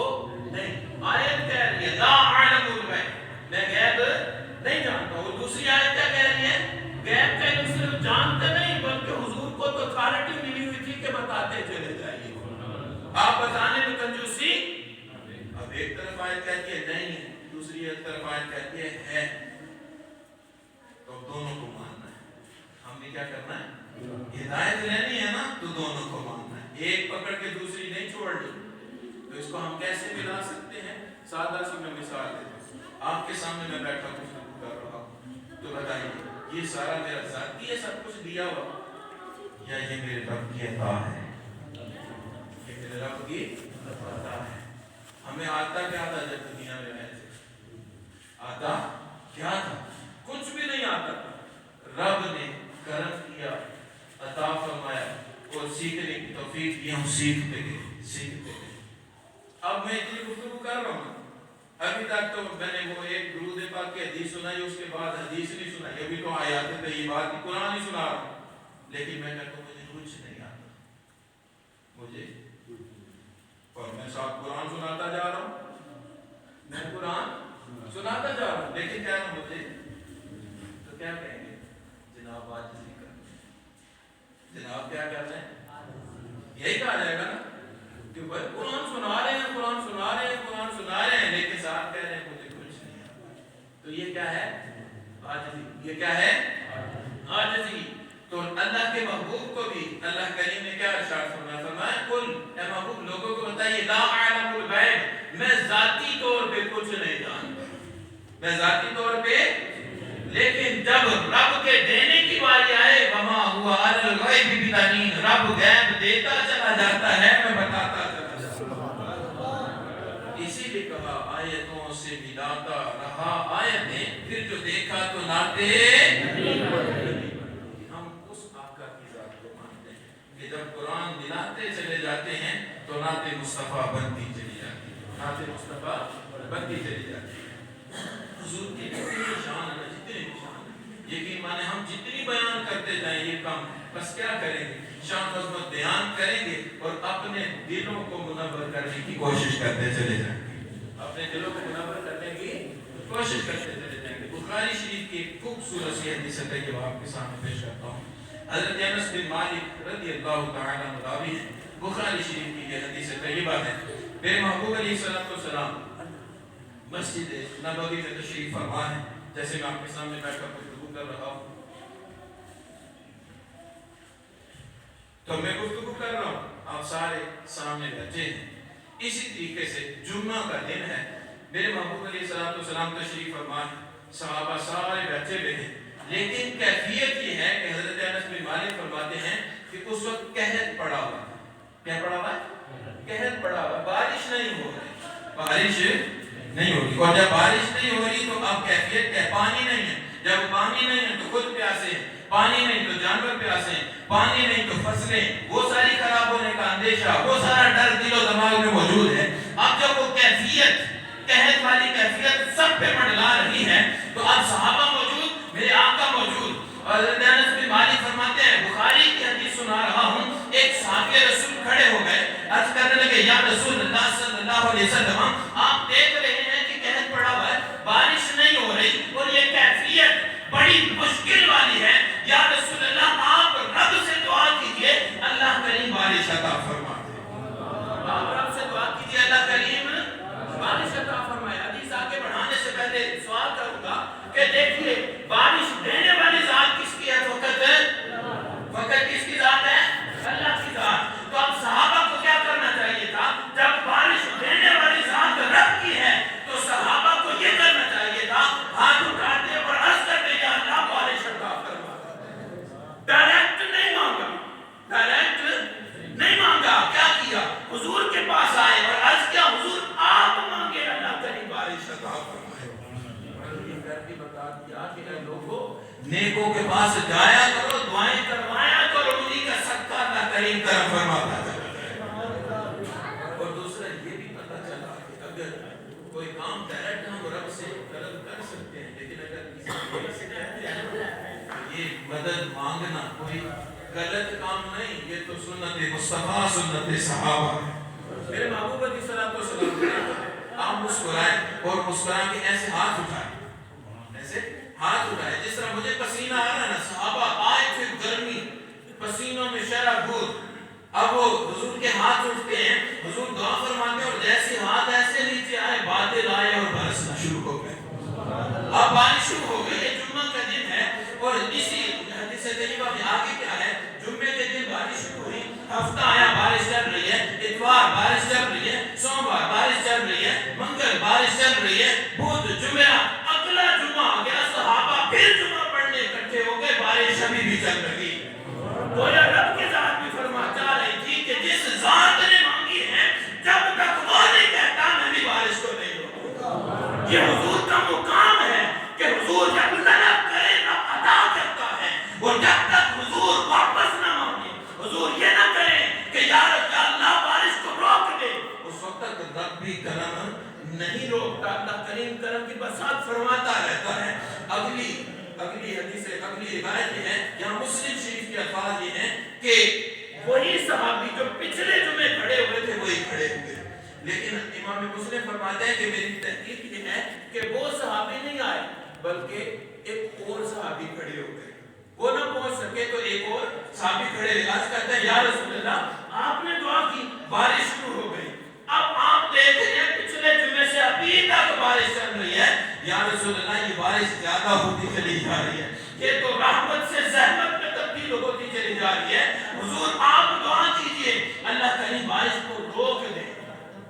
نہیں. آیت کہہ رہی ہے لا اعلم الغیب, میں غیب نہیں جانتا. اور دوسری آیت کیا کہہ رہی ہے, غیب کا علم صرف جانتے نہیں بلکہ حضور کو تو اتھارٹی ملی ہوئی تھی کہ بتاتے چلے جائیے, آپ بتانے میں کنجوسی. اب ایک طرف آیت کہتی ہے نہیں ہے, دوسری طرف آیت کہتی ہے. تو دونوں کو ماننا ہے. ہم نے کیا کرنا ہے, ہدایت لینی ہے نا تو دونوں کو ماننا ہے. ایک پکڑ کے دوسری نہیں چھوڑنی. تو اس کو ہم کیسے ملا سکتے ہیں, سادہ سی میں مثال دیتا ہوں. آپ کے سامنے میں بیٹھا گفتگو کر رہا ہوں, تو بتائیے یہ سارا میرا ذاتی ہے سب کچھ دیا ہوا, یا یہ میرے رب کی عطا ہے. یہ میرے رب کی عطا ہے. ہمیں آتا کیا تھا جب دنیا میں رہے تھے, آتا کیا تھا, کچھ بھی نہیں آتا تھا. رب نے کرم کیا, عطا فرمایا اور سیکھنے کی توفیق دی, ہم سیکھتے گئے. اب میں اتنی گفتگو کر رہا ہوں, ابھی تک تو میں نے وہ ایک درود پاک کی حدیث سنائی, اس کے بعد حدیث نہیں سنائی, ابھی تو آیات طیبات کی قرآن ہی سنا رہا ہوں. لیکن میں کہتا ہوں مجھے کچھ نہیں آتا, مجھے, اور میں ساتھ قرآن سناتا جا رہا ہوں, میں قرآن سناتا جا رہا ہوں, لیکن کیا نا مجھے تو کیا کہیں گے, جناب عاجزی کر, جناب کیا کہتے ہیں, یہی کہا جائے گا نا کہ بھائی قرآن سنا رہے ہیں, لیکن ساتھ کہہ رہے ہیں مجھے کچھ نہیں آتا. تو یہ کیا ہے, عاجزی. یہ کیا ہے, عاجزی. تو اللہ کے محبوب کو بھی اللہ کریم نے کیا ارشاد فرمایا, قل اے محبوب لوگوں کو بتائیے لا اعلم الغیب, میں ذاتی طور پہ کچھ نہیں جانتا, میں ذاتی طور پہ. لیکن جب رب کے دینے کی باری آئے وما ہوا علی الغیب بدنین, غیب دیتا چلا جاتا ہے میں بتاتا چلا جاتا ہوں. اسی لیے کہا آیتوں سے ملاتا رہا آیتیں پھر جو دیکھا تو ناتے. ہم اس آقا کی ذات کو مانتے ہیں کہ جب قرآن ملاتے چلے جاتے ہیں تو نعت مصطفیٰ بنتی چلی جاتی ہے. نعت مصطفیٰ بنتی چلی جاتی ہے. حضور کی جتنی شان ہے جتنی شان ہے یقین مانے ہم جتنی بیان کرتے جائیں یہ کم. بس کیا کریں گے شان عظمت بیان کریں گے اور اپنے دلوں کو منور کرنے کی کوشش کرتے چلے جائیں گے. اپنے دلوں کو منور کرنے کی کوشش کرتے چلے جائیں گے. بخاری شریف کی ایک خوبصورت سی حدیث طیبہ آپ کے سامنے پیش کرتا ہوں. حضرت انس بن مالک رضی اللہ تعالی عنہ راوی ہیں. بخاری شریف کی یہ حدیث طیبہ ہے. میرے محبوب علیہ السلام مسجد نبوی میں تشریف فرما ہے. جیسے میں آپ کے سامنے بیٹھ کر گفتگو کر رہا ہوں تو میں گفتگو کر رہا ہوں آپ سارے سامنے بیٹھے ہیں. اسی طریقے سے جمعہ کا دن ہے. میرے محبوب علیہ السلام تشریف فرما ہے. صحابہ سارے بیٹھے ہوئے ہیں لیکن کیفیت یہ ہے کہ حضرت انس بن مالک فرماتے ہیں کہ اس وقت قحط پڑا ہوا ہے. کیا پڑا ہوا ہے؟ قحط پڑا ہوا ہے. بارش نہیں ہو رہی. بارش نہیں ہو رہی. اور جب بارش نہیں ہو رہی تو اب کیفیت کیا؟ پانی نہیں ہے. جب پانی نہیں ہے تو خود پیاسے ہیں. پانی نہیں تو جانور پیاسے ہیں. پانی نہیں تو فصلیں. وہ ساری خراب ہونے کا اندیشہ وہ سارا ڈر دل و دماغ میں موجود ہے. اب جب وہ کیفیت قحط والی کیفیت سب پہ منڈلا رہی ہے تو اب صحابہ موجود میرے آقا موجود. اور حضرت انس بن مالک فرماتے ہیں بخاری کی حدیث سنا رہا ہوں. ایک صحابی رسول کھڑے ہو گئے عرض کرنے لگے یا رسول اللہ صلی اللہ علیہ وسلم آپ دیکھ رہے ہیں کہ قحط پڑا ہوا ہے بارش نہیں ہو رہی اور یہ کیفیت بڑی مشکل والی ہے. یا رسول اللہ آپ رب سے دعا کیجئے اللہ کریم بارش عطا فرما دے. آپ رب سے دعا کیجئے اللہ کریم بارش عطا فرمائے. حدیث آگے بڑھانے سے پہلے سوال کروں گا کہ دیکھیے بارش دینے والی ذات کس کی ہے؟ فقط کس کی ذات ہے؟ اللہ کی ذات. تو اب صحابہ کو کیا کرنا چاہیے تھا؟ جب بارش دینے والی ذات رب کی ہے تو صحابہ کو یہ کرنا چاہیے تھا ہاتھ اٹھاتے اور عرض کرتے یا اللہ بارش عطا فرما. ڈائریکٹ نہیں مانگا. ڈائریکٹ نہیں مانگا. کیا کیا؟ حضور کے پاس آئے اور عرض کیا حضور آپ مانگے اللہ کریم بارش عطا فرمائے. یہ کر کے بتا دیا کہ اے لوگوں نیکوں کے پاس جایا کرو دعائیں کروایا کرو انہی کا صدقہ اللہ کریم کرم فرماتا ہے. اور دوسرا یہ بھی پتہ چلا کہ اگر کوئی کام ڈائریکٹ ہم رب سے طلب کر سکتے ہیں لیکن اگر کسی سے کہتے ہیں یہ مدد مانگنا کوئی غلط کام نہیں. یہ تو سنت مصطفیٰ سنت صحابہ ہے. میرے محبوب علیہ السلام آپ مسکرائے اور مسکرا کے ایسے ہاتھ اٹھائے ایسے ہاتھ اٹھائے جس طرح مجھے پسینہ آ رہا ہے نا. صحابہ آئے تھے گرمی پسینوں میں شرح بھور. اب وہ حضور کے ہاتھ اٹھتے ہیں حضور دعا فرماتے ہیں اور جیسے ہاتھ ایسے نیچے آئے بادل آئے اور برسنا شروع ہو گئے. اب بارش شروع ہو گئی. یہ جمعہ کا دن ہے اور اسی حدیث طیبہ میں آگے کیا ہے جمعے کے دن بارش شروع ہوئی. ہفتہ آیا بارش چل رہی ہے. اتوار بارش چل رہی ہے. سوموار بارش چل رہی ہے. منگل بارش چل رہی ہے. بدھ جمعرات اگلا جمعہ آ گیا. صحابہ پھر جمعہ پڑھنے اکٹھے ہو گئے. بارش ابھی بھی چل رہی. گویا رب کی ذات بھی فرما چاہ رہی تھی کہ جس ذات نے مانگی ہے جب تک وہ نہیں کہتا میں بھی بارش کو نہیں روکوں. یہ حضور کا مقام ہے کہ حضور جب طلب کرے رب عطا کرتا ہے. اور جب تک حضور واپس نہ مانگے حضور یہ نہ کرے کہ یا اللہ بارش کو روک دے اس وقت تک رب بھی کرم نہیں روکتا. اللہ کریم کرم کی بساط فرماتا رہتا ہے. اگلی حدیث اگلی روایت یہ ہے یہاں مسلم شریف کے الفاظ یہ ہیں کہ وہی صحابی جو پچھلے جمعے کھڑے ہوئے تھے وہی کھڑے ہوئے. لیکن امام مسلم فرماتے ہیں کہ میری تحقیق یہ ہے کہ وہ صحابی نہیں آئے بلکہ ایک اور صحابی کھڑے ہو گئے. وہ نہ پہنچ سکے تو ایک اور صحابی کھڑے ہوئے. عرض کرتے ہیں یا رسول اللہ آپ نے دعا کی بارش شروع ہو گئی. اب آپ دیکھ رہے ہیں پچھلے جمعے سے ابھی تک بارش چل رہی ہے. یا رسول اللہ یہ بارش زیادہ ہوتی چلی جا رہی ہے. یہ تو رحمت سے زحمت میں تبدیل ہوتی چلی جا رہی ہے. حضور آپ دعا کیجئے اللہ کریم بارش کو روک دے.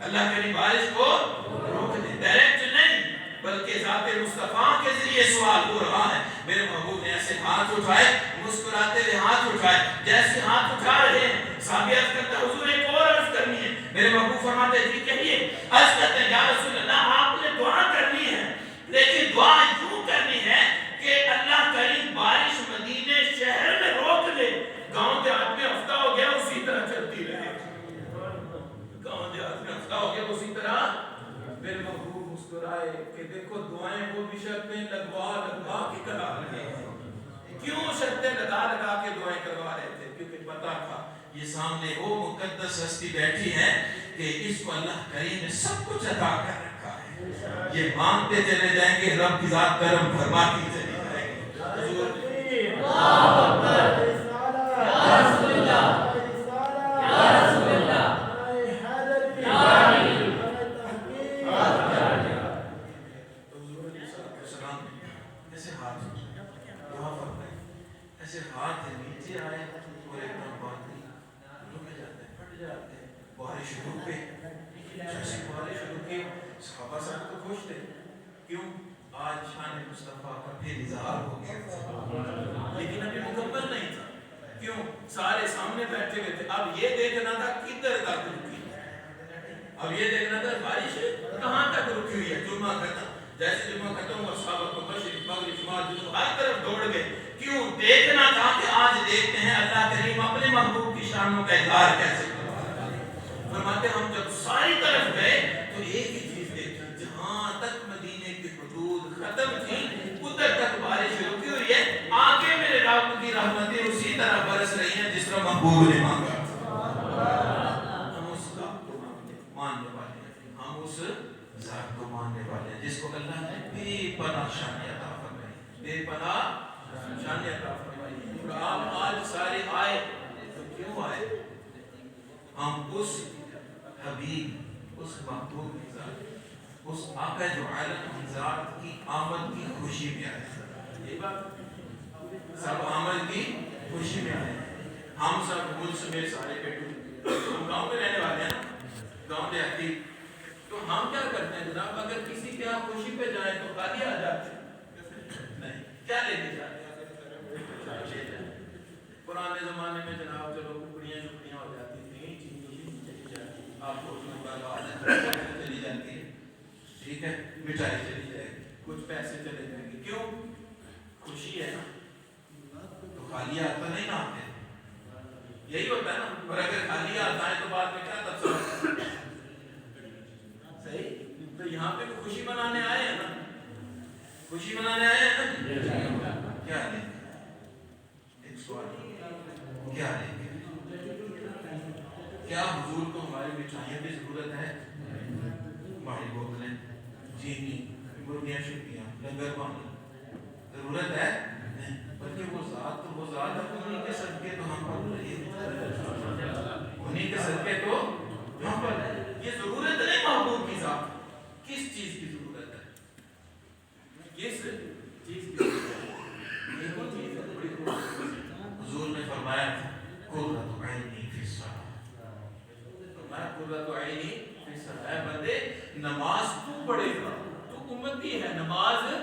اللہ کریم بارش کو روک دے. ڈائریکٹ نہیں بلکہ ذات مصطفیٰ کے ذریعے سوال ہو رہا ہے. میرے محبوب نے ایسے ہاتھ اٹھائے مسکراتے ہوئے ہاتھ اٹھائے. جیسے ہاتھ اٹھا رہے ہیں صحابی عرض کرتا ہے حضور ایک اور عرض کرنی ہے. میرے محبوب فرماتے ہیں جی کہیے. عرض کرتے ہیں یا رسول اللہ آپ نے دعا کرنی ہے لیکن دعا یوں کرنی ہے کہ اللہ کریم بارش مدینے شہر میں روک دے. گاؤں دیہات میں ہفتہ ہو گیا اسی طرح چلتی رہے. گاؤں دیہات میں ہفتہ ہو گیا اسی طرح. میرے محبوب مسکرائے کہ دیکھو دعائیں وہ بھی شرطیں لگوا کے کرا رہے ہیں. کیوں شرطیں لگا کے دعائیں کروا رہے تھے؟ کیونکہ پتا تھا یہ سامنے وہ مقدس ہستی بیٹھی ہے کہ اس کو اللہ کریم نے سب کچھ عطا کر رکھا ہے. یہ مانگتے چلے جائیں گے رب کی ذات کرم فرماتی چلی جائے گی. ایسے ہاتھ نیچے آئے اور ایک دم باندھی رک جاتے ہیں, پھٹ جاتے ہیں. بارش رک گئی. جیسے بارش رکی صحابہ سب تو خوش تھے. کیوں؟ آج شان مصطفیٰ کا پھر اظہار ہو گیا. لیکن ابھی مکمل نہیں تھا. کیوں؟ سارے سامنے بیٹھے ہوئے تھے. اب یہ دیکھنا تھا کدھر تک رکی. اب یہ دیکھنا تھا بارش کہاں تک رکی ہوئی ہے. جمعہ ختم. جیسے جمعہ ختم ہوا صحابہ کو مشرق مغرب شمال جنوب ہر طرف دوڑ گئے. کیوں؟ دیکھنا تھا کہ آج دیکھتے ہیں اللہ کریم اپنے محبوب کی شانوں کا اظہار کیسے کرتا ہے. فرماتے ہم جب ساری طرف گئے تو ایک ہی چیز دیکھی, جہاں تک مدینے کی حدود ختم تھی ادھر تک بارش رکی ہوئی ہے. آگے میرے رب کی رحمتیں اسی طرح برس رہی ہیں جس طرح محبوب نے مانگا. ہم اس ذات کو ماننے والے ہیں. ہم اس ذات کو ماننے والے ہیں جس کو اللہ نے بے پناہ شان عطا فرمائی. بے پناہ شان عطا فرمائی. اور آپ آج سارے آئے تو کیوں آئے؟ ہم اس حبیب, اس محبوب کی ذات, اس آقا جو عالم کی ذات کی آمد کی خوشی میں آئے. یہ بات سب آمد کی خوشی میں آئے. ہم سب ملک میں سارے بیٹھے, ہم گاؤں میں رہنے والے ہیں نا, گاؤں دیہاتی. تو ہم کیا کرتے ہیں جناب, اگر کسی کے یہاں خوشی پہ جائیں تو خالی آ جاتے ہیں نہیں, کیا لے کے جاتے ہیں؟ پرانے زمانے میں جناب چلو ٹکڑیاں ہو جاتی تھیں, چلی جاتی, آپ کو چلی جاتی ہے, ٹھیک ہے, مٹھائی چلی جائے گی, کچھ پیسے چلے جائیں گے. کیوں؟ خوشی ہے نا. تو خالی آتا نہیں نا آتے, یہی ہوتا ہے نا. اور اگر خالی آتا ہے تو بعد میں کیا تفصیل صحیح. تو یہاں پہ خوشی منانے آئے ہیں نا, خوشی منانے آئے ہیں نا. کیا لیں گے؟ ایک سوال, کیا لیں گے؟ کیا حضور کو ہماری مٹھائیوں کی ضرورت ہے؟ ہماری بوتلیں, چینی, مرغیاں شکریاں, لنگر پانی ضرورت ہے نہیں. بلکہ وہ ذات انہیں کے صدقے تو ہم پر رہی ہے, انہیں کے صدقے تو ہم پر ہے. یہ ضرورت نہیں محبوب کی ذات. کس چیز کی ضرورت ہے؟ کس چیز کی ضرورت ہے؟ یہ وہ چیز ہے بڑی خوبصورت. حضور نے فرمایا قرۃ عینی فی الصلاۃ. فرمایا قرۃ عینی فی الصلاۃ. اے بندے نماز تو پڑھے گا, تو امتی ہے, نماز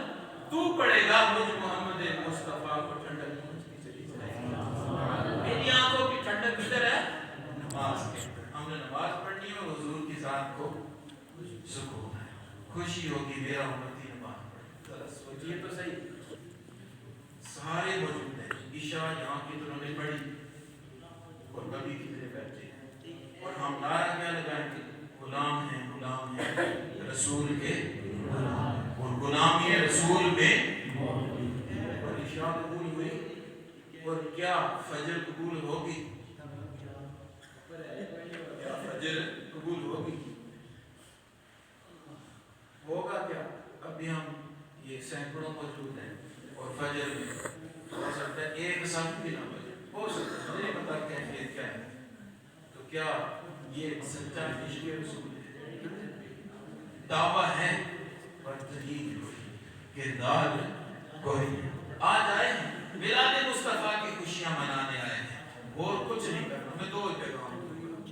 تو پڑھے گا, مجھ محمد مصطفیٰ کو ٹھنڈک پہنچتی چلی جائے گی. میری آنکھوں کی ٹھنڈک کدھر ہے؟ نماز کے. ہم نے نماز پڑھنی ہے اور حضور کی ذات کو سکون ہے, خوشی ہوگی میرا امتی نماز پڑھے. ذرا سوچیے تو صحیح. سارے موجود ہیں, عشاء یہاں کی تو انہوں نے پڑھی اور نبی کی طرح بیٹھے ہیں, اور ہم نعرہ کیا لگائیں گے؟ غلام ہیں رسول کے غلام, اور غلامی رسول میں. اور عشاء قبول ہوئی, اور کیا فجر قبول ہوگی؟ کیا فجر قبول ہوگی؟ ہوگا کیا؟ ابھی ہم یہ سینکڑوں موجود ہیں اور فجر میں ہو سکتا ہے ایک ساتھ بھی نہ بجے, ہو سکتا ہے, مجھے پتا کیفیت کیا ہے. تو کیا یہ سچا عشق رسول ہے؟ دعویٰ ہے پر دلیل کوئی, کردار کوئی. آج آئے ہیں میلاد مصطفیٰ کی خوشیاں منانے آئے ہیں, اور کچھ نہیں کرنا. میں دو پیغام دوں گا,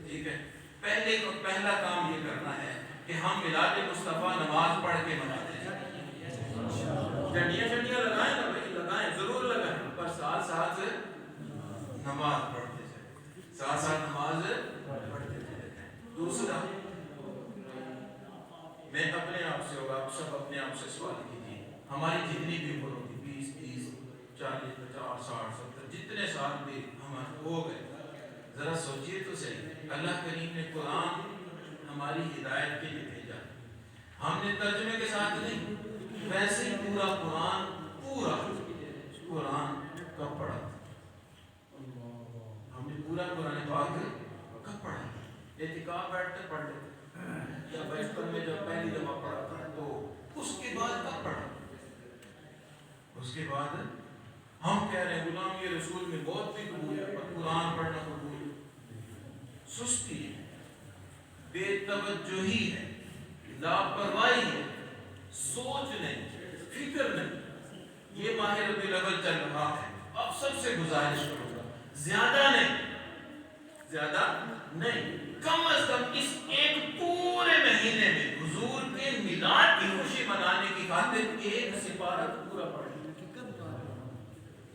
ٹھیک ہے. پہلا کام یہ کرنا ہے کہ ہم میلاد مصطفیٰ نماز پڑھ کے مناتے ہیں. جھنڈیاں لگائیں نا بھائی, لگائیں, ضرور لگائیں, پر ساتھ ساتھ نماز پڑھتے جائیں, ساتھ اور آپ سب اپنے آپ سے سوال کیجیے، ہماری جتنی بھی عمر ہوگی 20 30 40 50 60 70 جتنے سال بھی ہمارے ہو گئے، ذرا سوچیے تو صحیح، اللہ کریم نے قرآن ہماری ہدایت کے لیے بھیجا، ہم نے ترجمے کے ساتھ نہیں، ویسے ہی پورا قرآن کا پڑھا، ہم نے پورا قرآن پاک کا پڑھا، اعتکاف بیٹھ کر پڑھ لیتے یا بچپن میں جب پہلی دفعہ پڑھا تھا تو اس کے بعد کب پڑھا، اس کے بعد ہم کہہ رہے ہیں غلامی رسول میں بہت بھی قبول ہے پر قرآن پڑھنا قبول ہے، سستی ہے، بے توجہی ہے، لاپرواہی ہے، سوچ نہیں، فکر نہیں، یہ ماہ ربیع الاول چل رہا ہے، اب سب سے گزارش کروں گا زیادہ نہیں، کم از کم اس ایک پورے مہینے میں حضور کے میلاد کی خوشی منانے کی خاطر ایک سپارہ پورا پڑھ لیں،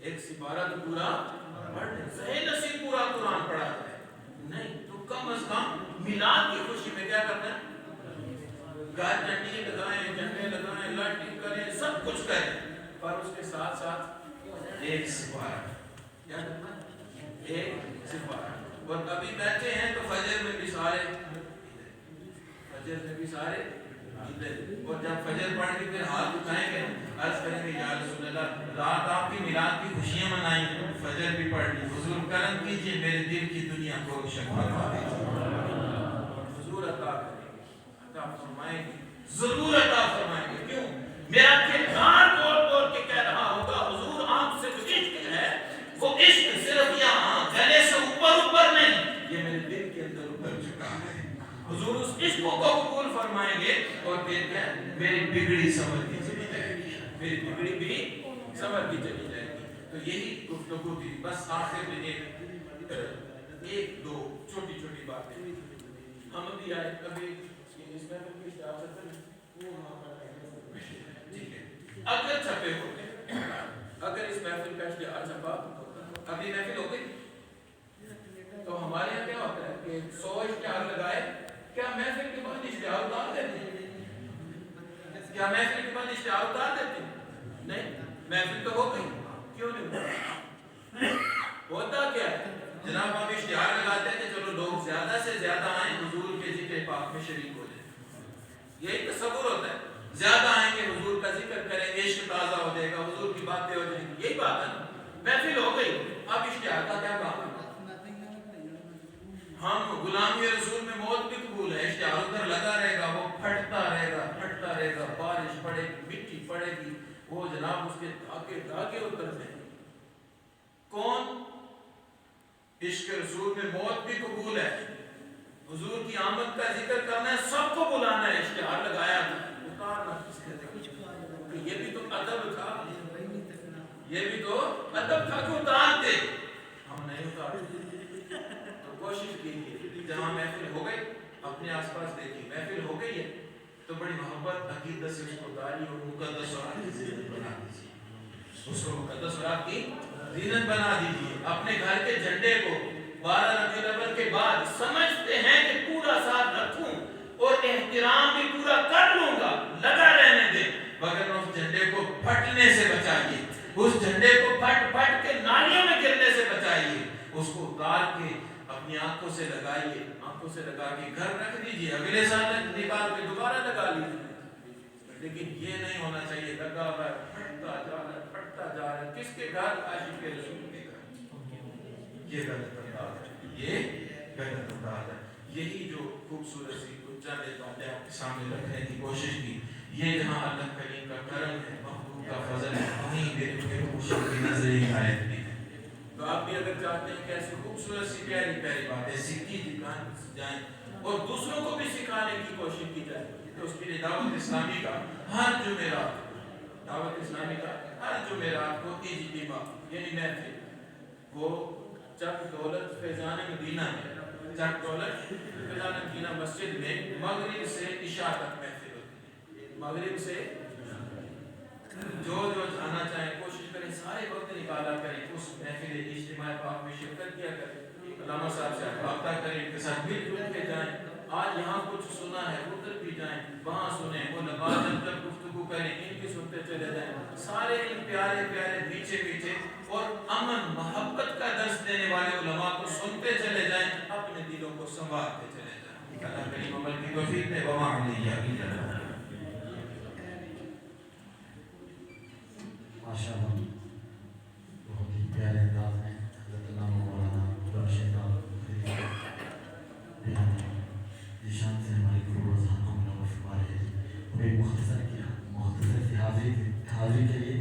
ایک سپارہ پورا پڑھ لیں، صحیح نصیب پورا قرآن پڑھا ہے نہیں تو کم از کم میلاد کی خوشی میں کیا کرنا ہے، گھر جھنڈی لگائیں، جھنڈے لگائیں، لائٹنگ کریں، سب کچھ کریں، پر اس کے ساتھ ساتھ ایک سپارہ، کیا کرنا ہے، ایک سپارہ، اور ابھی بیٹھے ہیں تو فجر میں بھی سارے اور جب فجر پڑھ کے پھر ہاتھ اٹھائیں گے عرض کریں گے یا رسول اللہ رات آپ کی میلاد کی خوشیاں منائیں گے، فجر بھی پڑھ لی، حضور کرم کیجئے میرے دل کی دنیا کو روشن فرما دیجیے، حضور عطا کریں گے، عطا فرمائیں گے، ضرور عطا فرمائیں گے، کیوں میرا کردار بول بول کے کہہ رہا ہوگا حضور آپ سے جو عشق ہے وہ عشق صرف یہاں گلے سے اوپر نہیں، یہ میرے دل کے اندر اتر چکا ہے، حضور اس عشق کو قبول فرمائیں گے اور پھر کیا میری بگڑی سنور کی چلی جائے گی، میری بگڑی بھی سنور کی چلی جائے گی، تو یہی گفتگو تھی، بس آخر میں ایک دو چھوٹی چھوٹی باتیں، ہم ابھی آئے کبھی اس میں کوئی اجازت ہے، ٹھیک ہے، اگر چھپے ہوتے اگر اس محفل کا اشتہار چھپا ابھی محفل ہو گئی تو ہمارے یہاں کیا ہوتا ہے کہ 100 اشتہار لگائے، کیا محفل کے بعد اشتہار اتار دیتے ہیں، کیا محفل کے بعد اشتہار اتار دیتے ہیں، نہیں، محفل تو ہو گئی، کیوں نہیں ہوتا کیا ہے جناب، ہم اشتہار لگاتے ہیں کہ چلو لوگ زیادہ سے زیادہ آئیں حضور کے ذکر پاک میں شریک ہو جائیں، یہی تصور ہوتا ہے، زیادہ آئیں گے حضور کا ذکر کریں گے، عشق تازہ ہو جائے گا، حضور کی باتیں ہو جائیں گی، یہی بات ہے نا، محفل ہو گئی، اب اشتہار کا کیا کام ہے، ہم غلامی رسول میں موت بھی قبول ہے، اشتہار ادھر لگا رہے گا، وہ پھٹتا رہے گا، بارش پڑے گی، مٹی پڑے گی، وہ جناب اس کے دھاگے اترتے ہیں، کون، عشق رسول میں موت بھی قبول ہے، حضور کی آمد کا ذکر کرنا ہے، سب کو بلانا ہے، اشتہار لگایا تھا اتارنا کس کے ذکر، یہ بھی تو ادب تھا، یہ بھی تو ادب تھا کہ اتارتے، ہم نہیں اتارتے، تو کوشش کیجیے جہاں محفل ہو گئی اپنے آس پاس دیکھیے، محفل ہو گئی ہے تو بڑی محبت عقیدت سے اس کو اتاری اور مقدس اور آپ کی زینت بنا دیجیے، اس کو مقدس اور آپ کی زینت بنا دیجیے، اپنے گھر کے جھنڈے کو 12 ربیع الاول کے بعد سمجھتے ہیں کہ پورا ساتھ رکھوں اور احترام بھی پورا کر لوں گا، لگا رہنے دیں، مگر اس جھنڈے کو پھٹنے سے بچائیے، اس جھنڈے کو پھٹ کے نالیوں میں گرنے سے بچائیے، اس کو اتار کے اپنی آنکھوں سے لگائیے، آنکھوں سے لگا کے گھر رکھ دیجیے، اگلے سال نکال کے دوبارہ لگا لیجیے، لیکن یہ نہیں ہونا چاہیے لگا ہوا ہے، پھٹتا جا رہا ہے، کس کے گھر، عاشق رسول کے گھر، یہ غلط انداز ہے، یہ غلط انداز ہے، یہی جو خوبصورت سی کچھ چند باتیں آپ کے سامنے رکھنے کی کوشش کی، یہ جہاں اللہ کریم کا کرم ہے، محبوب کا فضل ہے، وہیں میرے خوشی کی نظر ہدایت بھی ہے، تو آپ بھی اگر چاہتے ہیں کہ ایسی خوبصورت سی پیاری پیاری باتیں سیکھی جائیں اور دوسروں کو بھی سکھانے کی کوشش کی جائے، تو اس کے لیے دعوت اسلامی کا ہر جمعرات کو اجتماع یعنی محفل، وہ چک دولت فیضان مدینہ مسجد میں مغرب سے عشاء تک محفل ہوتی ہے، مغرب سے جو جانا چاہیں کوشش کریں سارے وقت نکالا کریں، اس محفل اجتماع پاک میں شرکت کیا کریں، علامہ صاحب سے رابطہ کریں، ان کے ساتھ مل جل کے جائیں، آج یہاں کچھ سنا ہے ادھر بھی جائیں، وہاں سنیں، وہ لبا جب تک گفتگو کریں ان کی سنتے چلے جائیں، سارے ان پیارے پیارے میٹھے میٹھے اور امن محبت کا درس دینے والے علماء کو سنتے چلے جائیں، اپنے دلوں کو سنوارتے چلے جائیں۔ اللہ کریم عمل کی توفیق دے، وما علیہ الا البلاغ۔ ماشاءاللہ بہت ہی پیارے انداز میں حضرت علامہ مولانا راشد ذیشان سے ہماری گفتگو روزانہ منور فرما رہے ہیں اور ایک مختصر سی حاضری کے لیے